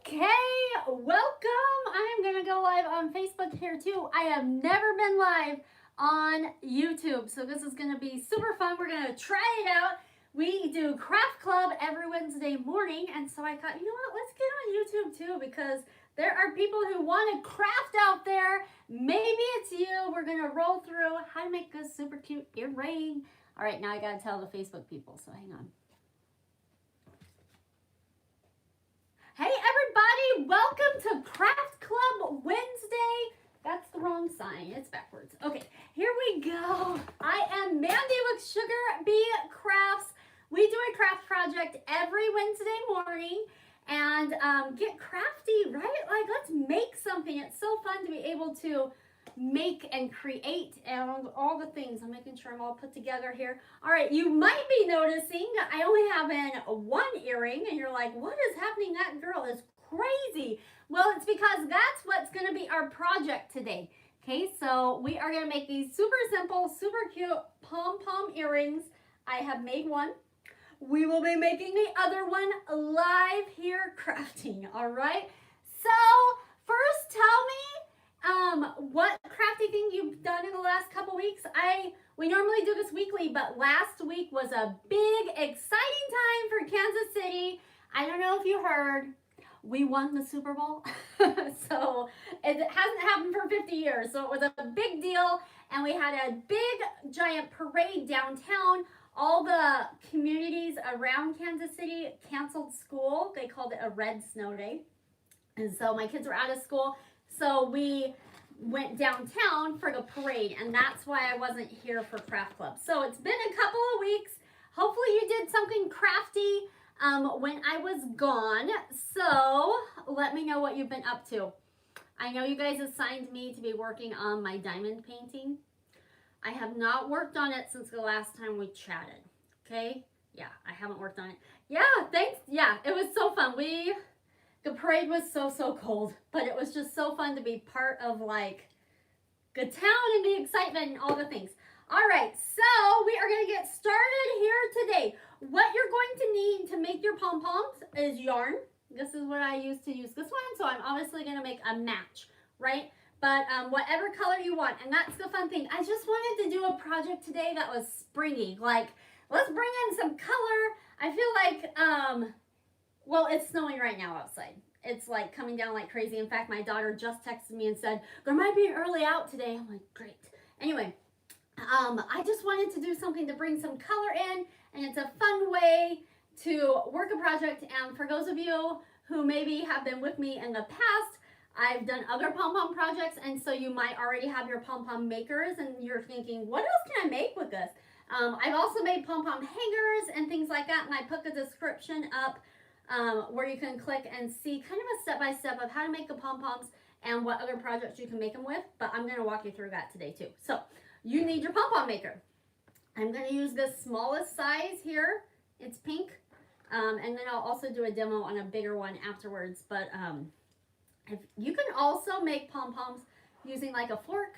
Okay, welcome. I am going to go live on Facebook here too. I have never been live on YouTube, so this is going to be super fun. We're going to try it out. We do craft club every Wednesday morning, and so I thought, you know what, let's get on YouTube too, because there are people who want to craft out there. Maybe it's you. We're going to roll through how to make this super cute earring. All right, now I got to tell the Facebook people, so hang on. Hey everybody, welcome to Craft Club Wednesday. That's the wrong sign, it's backwards. Okay, here we go. I am Mandy with Sugar Bee Crafts. We do a craft project every Wednesday morning and get crafty, right? Like, let's make something. It's so fun to be able to make and create and all the things. I'm making sure I'm all put together here. All right, you might be noticing I only have in one earring and you're like, what is happening? That girl is crazy. Well, it's because that's what's going to be our project today. Okay, so we are going to make these super simple, super cute pom-pom earrings. I have made one. We will be making the other one live here crafting, all right? So first tell me what crafty thing you've done in the last couple weeks. We normally do this weekly, but last week was a big, exciting time for Kansas City. I don't know if you heard, we won the Super Bowl. So it hasn't happened for 50 years. So it was a big deal, and we had a big, giant parade downtown. All the communities around Kansas City canceled school. They called it a red snow day. And so my kids were out of school. So we went downtown for the parade, and that's why I wasn't here for Craft Club. So it's been a couple of weeks. Hopefully you did something crafty when I was gone. So let me know what you've been up to. I know you guys assigned me to be working on my diamond painting. I have not worked on it since the last time we chatted. Okay? Yeah, I haven't worked on it. Yeah, thanks. Yeah, it was so fun. The parade was so cold, but it was just so fun to be part of like the town and the excitement and all the things. All right, so we are going to get started here today. What you're going to need to make your pom-poms is yarn. This is what I used to use this one, so I'm obviously going to make a match, right? But whatever color you want, and that's the fun thing. I just wanted to do a project today that was springy. Like, let's bring in some color. I feel like, well, it's snowing right now outside. It's like coming down like crazy. In fact, my daughter just texted me and said, there might be an early out today. I'm like, great. Anyway, I just wanted to do something to bring some color in, and it's a fun way to work a project. And for those of you who maybe have been with me in the past, I've done other pom-pom projects, and so you might already have your pom-pom makers, and you're thinking, what else can I make with this? I've also made pom-pom hangers and things like that, and I put the description up where you can click and see kind of a step-by-step of how to make the pom-poms and what other projects you can make them with, but I'm going to walk you through that today too. So you need your pom-pom maker. I'm going to use the smallest size here. It's pink, and then I'll also do a demo on a bigger one afterwards, but if you can also make pom-poms using like a fork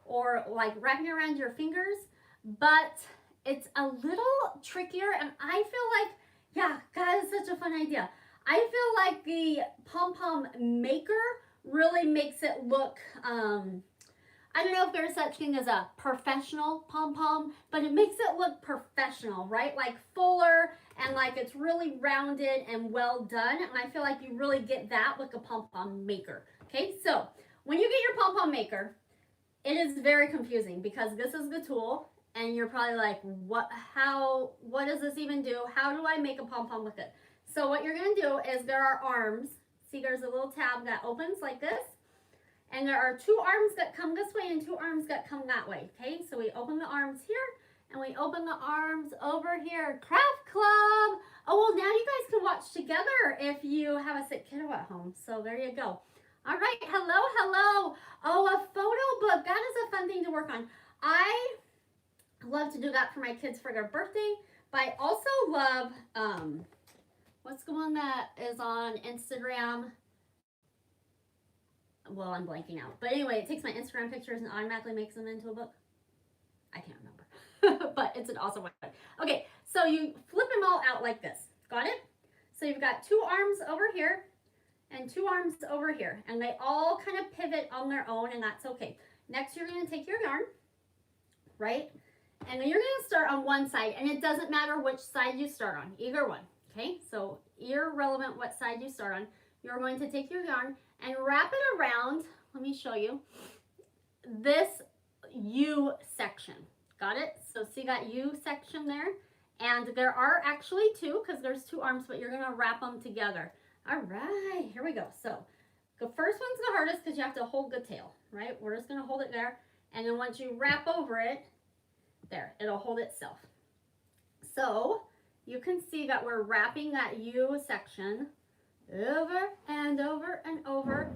or like wrapping around your fingers, but it's a little trickier, and I feel like, yeah, that is such a fun idea. I feel like the pom-pom maker really makes it look, I don't know if there's such thing as a professional pom-pom, but it makes it look professional, right? Like fuller, and like it's really rounded and well done. And I feel like you really get that with the pom-pom maker. Okay, so when you get your pom-pom maker, it is very confusing because this is the tool, and you're probably like, what does this even do? How do I make a pom-pom with it? So what you're gonna do is there are arms. See, there's a little tab that opens like this. And there are two arms that come this way and two arms that come that way, okay? So we open the arms here, and we open the arms over here. Craft Club! Oh, well, now you guys can watch together if you have a sick kiddo at home. So there you go. All right, hello. Oh, a photo book. That is a fun thing to work on. I love to do that for my kids for their birthday, but I also love, what's the one that is on Instagram? Well, I'm blanking out. But anyway, it takes my Instagram pictures and automatically makes them into a book. I can't remember. But it's an awesome one. Okay, so you flip them all out like this. Got it? So you've got two arms over here, and 2 arms over here. And they all kind of pivot on their own, and that's okay. Next, you're going to take your yarn, right? And then you're going to start on one side, and it doesn't matter which side you start on, either one, okay? So irrelevant what side you start on, you're going to take your yarn and wrap it around, let me show you, this U section. Got it? So see that U section there? And there are actually 2 because there's 2 arms, but you're going to wrap them together. All right, here we go. So the first one's the hardest because you have to hold the tail, right? We're just going to hold it there. And then once you wrap over it, there, it'll hold itself. So you can see that we're wrapping that U section over and over and over.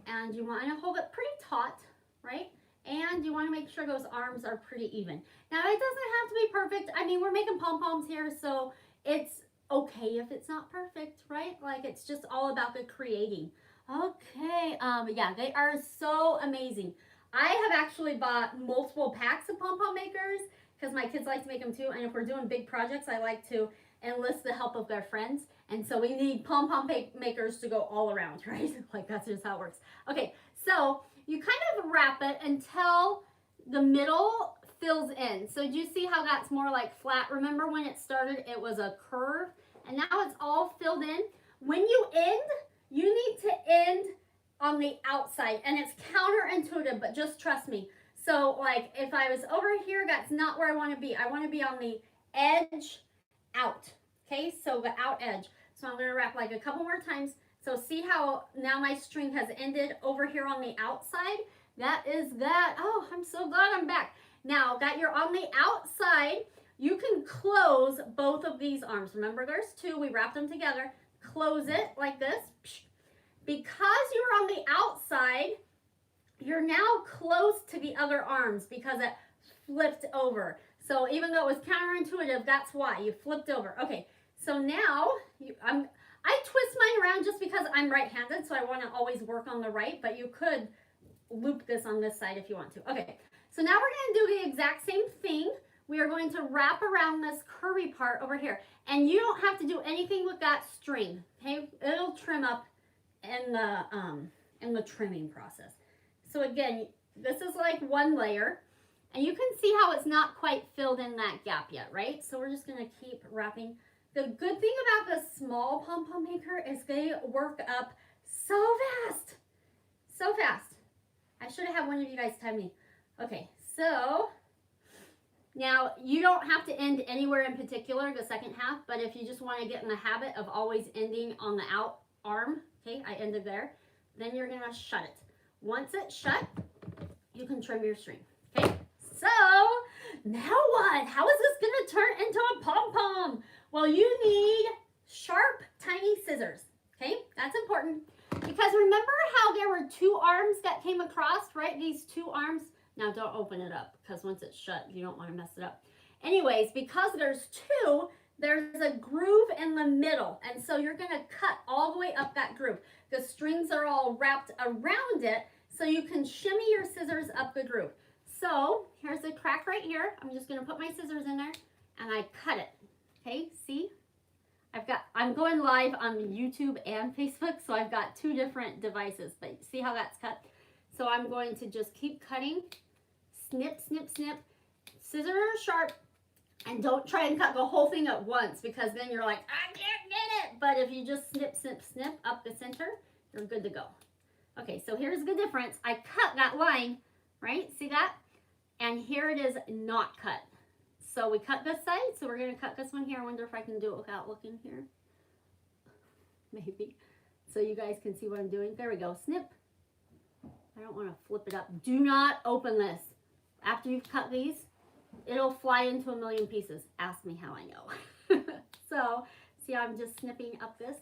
And you want to hold it pretty taut, right? And you want to make sure those arms are pretty even. Now, it doesn't have to be perfect. I mean, we're making pom-poms here, so it's okay if it's not perfect, right? Like, it's just all about the creating. Okay, yeah, they are so amazing. I have actually bought multiple packs of pom-pom makers because my kids like to make them too. And if we're doing big projects, I like to enlist the help of their friends. And so we need pom-pom makers to go all around, right? Like, that's just how it works. Okay, so you kind of wrap it until the middle fills in. So do you see how that's more like flat? Remember when it started, it was a curve, and now it's all filled in. When you end, you need to end on the outside, and it's counterintuitive, but just trust me. So like if I was over here, that's not where I want to be. I want to be on the edge out. Okay, so the out edge. So I'm going to wrap like a couple more times. So see how now my string has ended over here on the outside? That is that. Oh, I'm so glad I'm back. Now that you're on the outside, you can close both of these arms. Remember, there's 2. We wrapped them together. Close it like this. Because you're on the outside, you're now close to the other arms because it flipped over. So even though it was counterintuitive, that's why you flipped over. Okay, so now I twist mine around just because I'm right-handed, so I want to always work on the right, but you could loop this on this side if you want to. Okay, so now we're going to do the exact same thing. We are going to wrap around this curvy part over here, and you don't have to do anything with that string, okay? It'll trim up in the trimming process. So again, this is like one layer, and you can see how it's not quite filled in that gap yet, right? So we're just going to keep wrapping. The good thing about the small pom-pom maker is they work up so fast. So fast. I should have had one of you guys time me. Okay, so now you don't have to end anywhere in particular, the second half, but if you just want to get in the habit of always ending on the out arm, okay, I ended there, then you're going to shut it. Once it's shut, you can trim your string, okay? So now what? How is this going to turn into a pom-pom? Well, you need sharp, tiny scissors, okay? That's important because remember how there were 2 arms that came across, right? These 2 arms. Now, don't open it up because once it's shut, you don't want to mess it up. Anyways, because there's 2, there's a groove in the middle, and so you're going to cut all the way up that groove. The strings are all wrapped around it, so you can shimmy your scissors up the groove. So here's the crack right here. I'm just going to put my scissors in there, and I cut it. Okay, see? I'm going live on YouTube and Facebook, so I've got 2 different devices, but see how that's cut? So I'm going to just keep cutting, snip, snip, snip. Scissors are sharp, and don't try and cut the whole thing at once because then you're like, I can't get it. But if you just snip, snip, snip up the center, you're good to go. Okay, so here's the difference. I cut that line, right? See that? And here it is not cut. So we cut this side, so we're going to cut this one here. I wonder if I can do it without looking here. Maybe. So you guys can see what I'm doing. There we go. Snip. I don't want to flip it up. Do not open this. After you've cut these, it'll fly into a million pieces. Ask me how I know. So, see how I'm just snipping up this?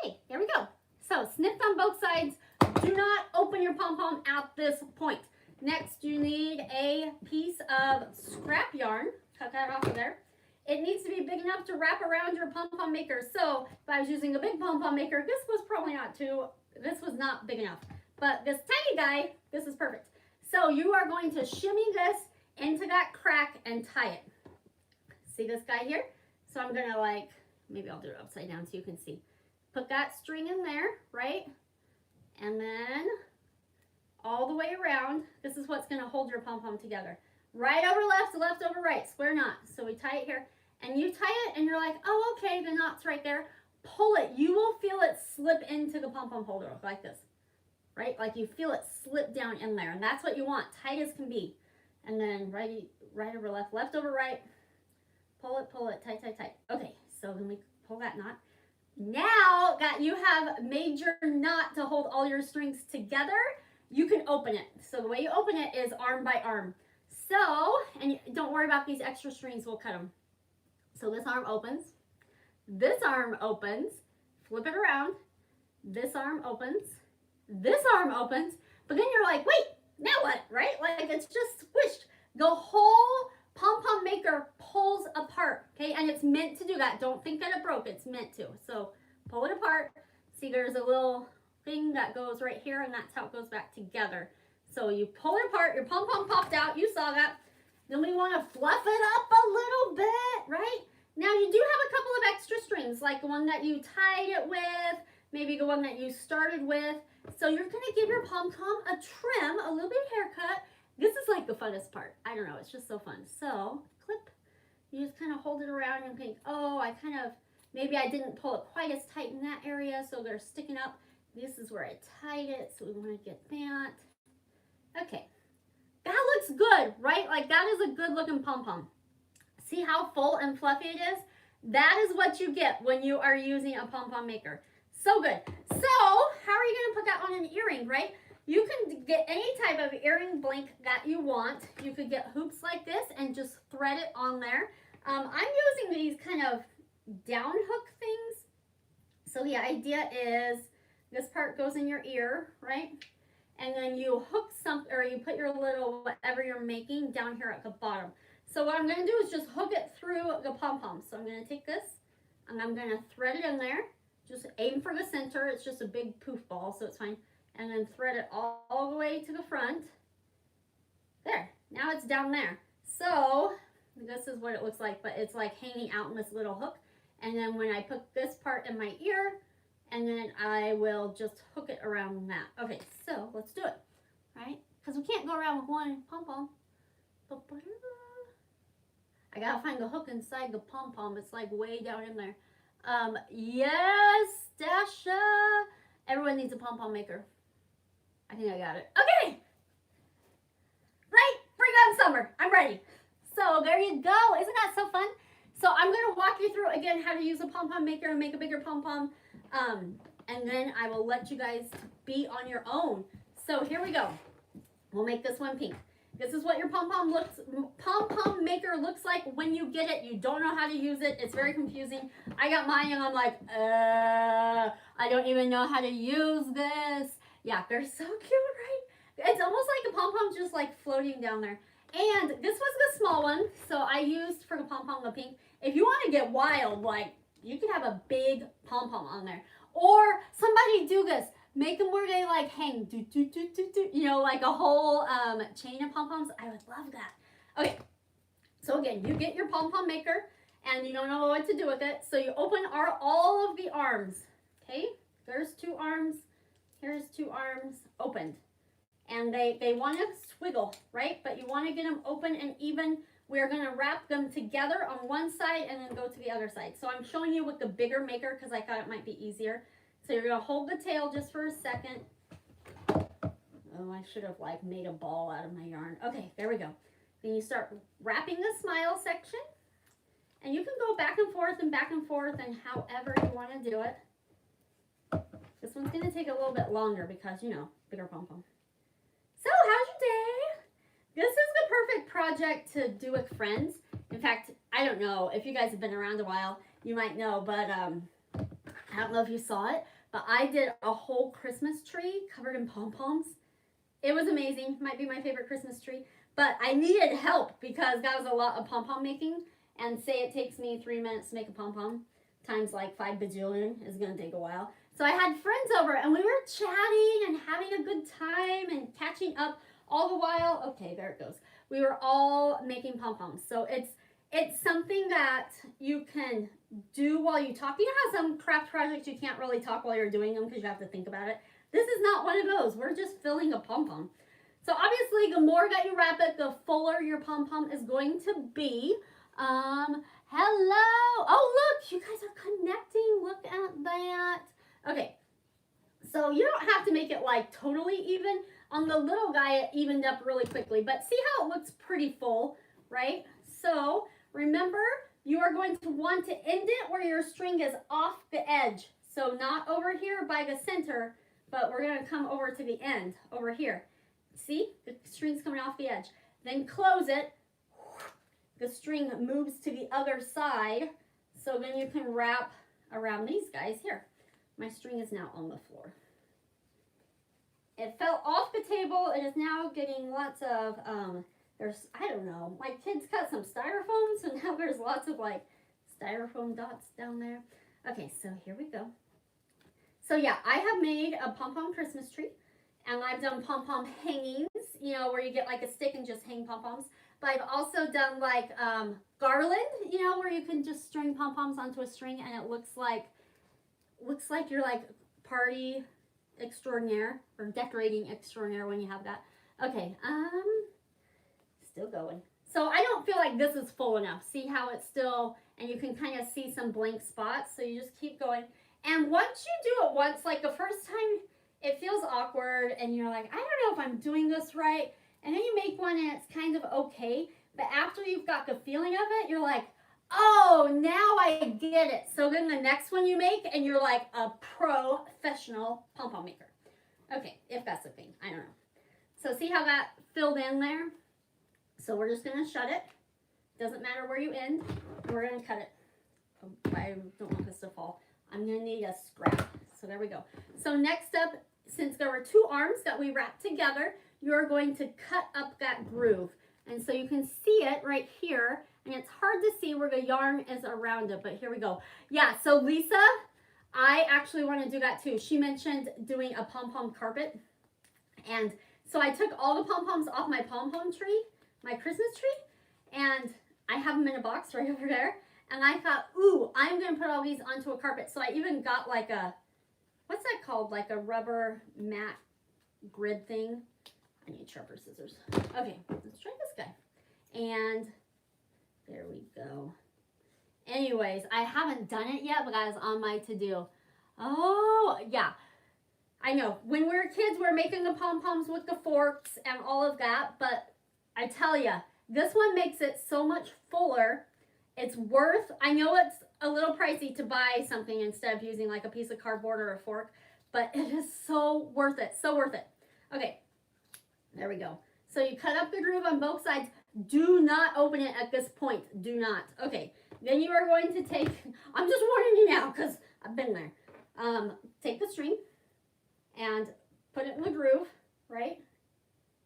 Okay, there we go. So, snipped on both sides. Do not open your pom-pom at this point. Next, you need a piece of scrap yarn. Cut that off of there. It needs to be big enough to wrap around your pom-pom maker. So, if I was using a big pom-pom maker, this was probably not this was not big enough. But this tiny guy, this is perfect. So, you are going to shimmy this into that crack and tie it. See this guy here? So, I'm going to maybe I'll do it upside down so you can see. put that string in there, right? And then all the way around. This is what's gonna hold your pom-pom together. Right over left, left over right, square knot. So we tie it here, and you tie it and you're like, oh, okay, the knot's right there. Pull it, you will feel it slip into the pom-pom holder like this, right? Like you feel it slip down in there, and that's what you want, tight as can be. And then right over left, left over right, pull it, tight, tight, tight. Okay, so then we pull that knot. Now that you have made your knot to hold all your strings together, you can open it. So the way you open it is arm by arm. So, and don't worry about these extra strings, we'll cut them. So this arm opens, this arm opens, flip it around, this arm opens, this arm opens, but then you're like, wait, now what, right? Like it's just squished. The whole pom-pom maker pulls apart, okay? And it's meant to do that. Don't think that it broke, it's meant to. So pull it apart. See, there's a little thing that goes right here, and that's how it goes back together. So you pull it apart, your pom-pom popped out, you saw that. Then we want to fluff it up a little bit, right? Now you do have a couple of extra strings, like the one that you tied it with, maybe the one that you started with. So you're gonna give your pom-pom a trim, a little bit haircut. This is like the funnest part. I don't know, it's just so fun. So clip, you just kind of hold it around and think, oh, maybe I didn't pull it quite as tight in that area, so they're sticking up. This is where I tied it, so we want to get that. Okay, that looks good, right? Like that is a good looking pom-pom. See how full and fluffy it is? That is what you get when you are using a pom-pom maker. So good. So how are you gonna put that on an earring, right? You can get any type of earring blank that you want. You could get hoops like this and just thread it on there. I'm using these kind of down hook things. So the idea is this part goes in your ear, right? And then you hook something, or you put your little whatever you're making down here at the bottom. So what I'm going to do is just hook it through the pom-pom. So I'm going to take this and I'm going to thread it in there. Just aim for the center. It's just a big poof ball, so it's fine. And then thread it all the way to the front. There. Now it's down there. So this is what it looks like, but it's like hanging out in this little hook. And then when I put this part in my ear, and then I will just hook it around that. Okay, so let's do it, right? Because we can't go around with one pom-pom. I gotta find the hook inside the pom-pom. It's like way down in there. Yes, Dasha. Everyone needs a pom-pom maker. I think I got it. Okay. Right, bring on summer. I'm ready. So there you go. Isn't that so fun? So I'm gonna walk you through again how to use a pom-pom maker and make a bigger pom-pom. And then I will let you guys be on your own. So here we go. We'll make this one pink. This is what your pom-pom maker looks like when you get it. You don't know how to use it. It's very confusing. I got mine and I'm like, I don't even know how to use this. Yeah, they're so cute, right? It's almost like a pom-pom just like floating down there. And this was the small one, so I used for the pom-pom the pink. If you want to get wild, like, you could have a big pom-pom on there. Or somebody do this. Make them where they like hang, do, you know, like a whole chain of pom-poms. I would love that. Okay, so again, you get your pom-pom maker and you don't know what to do with it. So you open all of the arms, okay? There's 2 arms, here's 2 arms opened. And they want to swiggle, right? But you want to get them open and even. We're going to wrap them together on one side and then go to the other side. So I'm showing you with the bigger maker because I thought it might be easier. So you're going to hold the tail just for a second. Oh, I should have like made a ball out of my yarn. Okay, there we go. Then you start wrapping the smile section. And you can go back and forth and however you want to do it. This one's going to take a little bit longer because, you know, bigger pom-pom. So, how's your day? This is the perfect project to do with friends. In fact, I don't know if you guys have been around a while, you might know, but I don't know if you saw it, but I did a whole Christmas tree covered in pom-poms. It was amazing. Might be my favorite Christmas tree, but I needed help because that was a lot of pom-pom making. And say it takes me 3 minutes to make a pom-pom times like 5 bajillion is going to take a while. So I had friends over and we were chatting and having a good time and catching up all the while. Okay, there it goes. We were all making pom-poms. So It's something that you can do while you talk. You know how some craft projects you can't really talk while you're doing them because you have to think about it? This is not one of those. We're just filling a pom-pom. So obviously, the more that you wrap it, the fuller your pom-pom is going to be. Hello. Oh, look, you guys are connecting. Look at that. Okay, so you don't have to make it like totally even. On the little guy, it evened up really quickly, but see how it looks pretty full, right? So remember, you are going to want to end it where your string is off the edge. So not over here by the center, but we're going to come over to the end, over here. See, the string's coming off the edge. Then close it. The string moves to the other side. So then you can wrap around these guys here. My string is now on the floor. It fell off the table. It is now getting lots of, I don't know, my kids cut some styrofoam, so now there's lots of like styrofoam dots down there. Okay, so here we go. So yeah, I have made a pom-pom Christmas tree, and I've done pom-pom hangings, you know, where you get like a stick and just hang pom-poms. But I've also done like garland, you know, where you can just string pom-poms onto a string and it looks like you're like party extraordinaire or decorating extraordinaire when you have that. Okay, still going. So I don't feel like this is full enough. See how it's still, and you can kind of see some blank spots. So you just keep going. And once you do it once, like the first time, it feels awkward and you're like, I don't know if I'm doing this right. And then you make one and it's kind of okay. But after you've got the feeling of it, you're like, oh, now I get it. So then the next one you make and you're like a professional pom-pom maker. Okay, if that's a thing, I don't know. So see how that filled in there? So we're just gonna shut it. Doesn't matter where you end. We're gonna cut it. I don't want this to fall. I'm gonna need a scrap. So there we go. So next up, since there were two arms that we wrapped together, you're going to cut up that groove. And so you can see it right here. And it's hard to see where the yarn is around it, but here we go. Yeah, so Lisa, I actually want to do that too. She mentioned doing a pom-pom carpet. And so I took all the pom-poms off my pom-pom tree, my Christmas tree, and I have them in a box right over there. And I thought, ooh, I'm going to put all these onto a carpet. So I even got like a, what's that called? Like a rubber mat grid thing. I need sharper scissors. Okay, let's try this guy. And there we go. Anyways, I haven't done it yet, but that is on my to-do. Oh, yeah. I know. When we were kids, we were making the pom-poms with the forks and all of that. But I tell you, this one makes it so much fuller. It's worth, I know it's a little pricey to buy something instead of using like a piece of cardboard or a fork, but it is so worth it. So worth it. Okay, there we go. So you cut up the groove on both sides. Do not open it at this point. Do not. Okay, then you are going to take, I'm just warning you now because I've been there. Take the string and put it in the groove, right?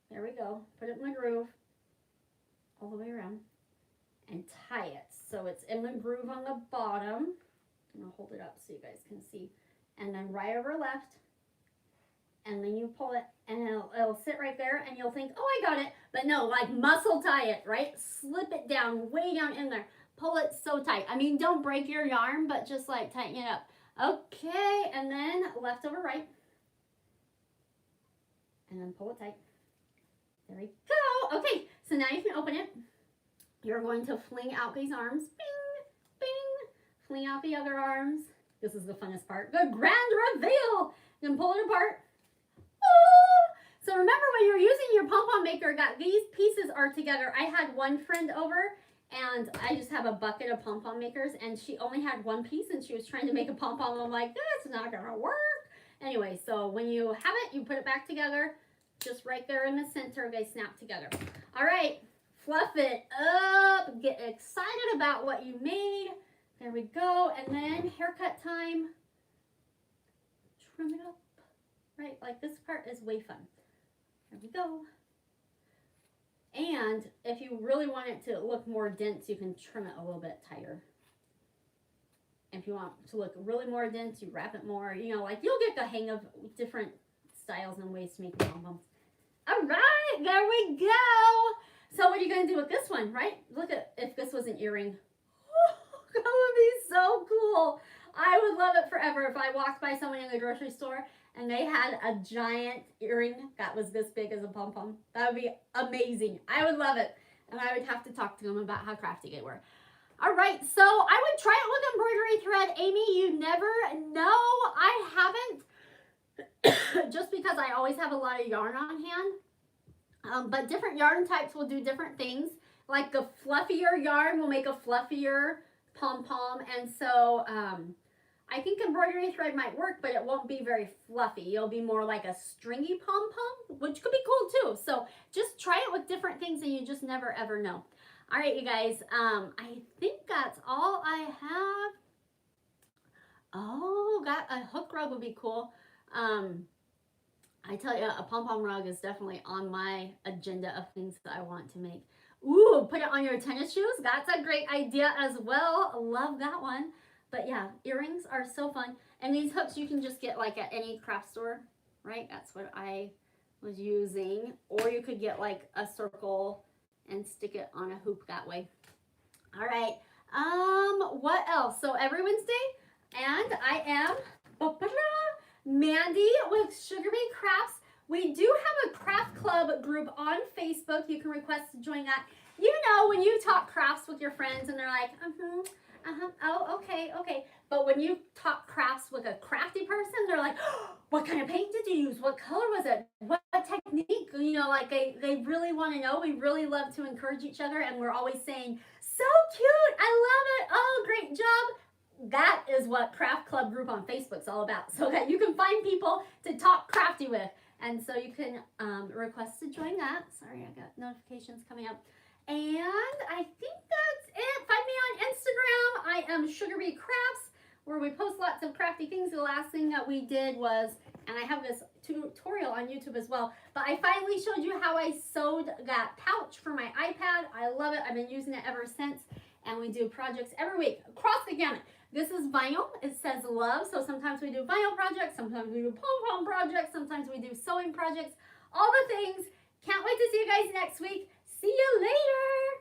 There we go. Put it in the groove all the way around and tie it. So it's in the groove on the bottom. I'm gonna hold it up so you guys can see. And then right over left. And then you pull it and it'll sit right there and you'll think, oh, I got it. But no, like muscle tie it, right? Slip it down, way down in there. Pull it so tight. I mean, don't break your yarn, but just like tighten it up. Okay, and then left over right. And then pull it tight. There we go. Okay, so now you can open it. You're going to fling out these arms. Bing, bing. Fling out the other arms. This is the funnest part. The grand reveal. Then pull it apart. Oh! So remember when you're using your pom-pom maker, got these pieces are together. I had one friend over and I just have a bucket of pom-pom makers and she only had one piece and she was trying to make a pom-pom. I'm like, that's not gonna work. Anyway, so when you have it, you put it back together. Just right there in the center, they snap together. All right. Fluff it up, get excited about what you made. There we go. And then haircut time. Trim it up. Right, like this part is way fun. There we go. And if you really want it to look more dense, you can trim it a little bit tighter. If you want to look really more dense, you wrap it more. You know, like you'll get the hang of different styles and ways to make pom-poms. All right, there we go. So what are you going to do with this one, right? Look at if this was an earring. That would be so cool. I would love it forever if I walked by someone in the grocery store and they had a giant earring that was this big as a pom-pom. That would be amazing. I would love it. And I would have to talk to them about how crafty they were. All right, so I would try it with embroidery thread. Amy, you never know. I haven't, just because I always have a lot of yarn on hand. But different yarn types will do different things. Like the fluffier yarn will make a fluffier pom-pom, and so I think embroidery thread might work, but it won't be very fluffy. It'll be more like a stringy pom-pom, which could be cool too. So just try it with different things and you just never ever know. All right, you guys, I think that's all I have. Oh, got a hook rug would be cool. I tell you, a pom-pom rug is definitely on my agenda of things that I want to make. Ooh, put it on your tennis shoes. That's a great idea as well. Love that one. But yeah, earrings are so fun. And these hooks you can just get like at any craft store, right? That's what I was using. Or you could get like a circle and stick it on a hoop that way. All right. What else? So every Wednesday, and I am Mandy with Sugar Bee Crafts. We do have a craft club group on Facebook. You can request to join that. You know, when you talk crafts with your friends and they're like, oh, okay. But when you talk crafts with a crafty person, they're like, oh, what kind of paint did you use? What color was it? What technique? You know, like they really want to know. We really love to encourage each other, and we're always saying, so cute, I love it, oh, great job. That is what Craft Club group on Facebook's all about, so that you can find people to talk crafty with. And so you can request to join that. Sorry, I got notifications coming up. And I think that's it. Find me on Instagram. I am Sugar Bee Crafts, where we post lots of crafty things. The last thing that we did was, and I have this tutorial on YouTube as well, but I finally showed you how I sewed that pouch for my iPad. I love it. I've been using it ever since. And we do projects every week across the gamut. This is vinyl. It says love. So sometimes we do vinyl projects. Sometimes we do pom-pom projects. Sometimes we do sewing projects. All the things. Can't wait to see you guys next week. See you later.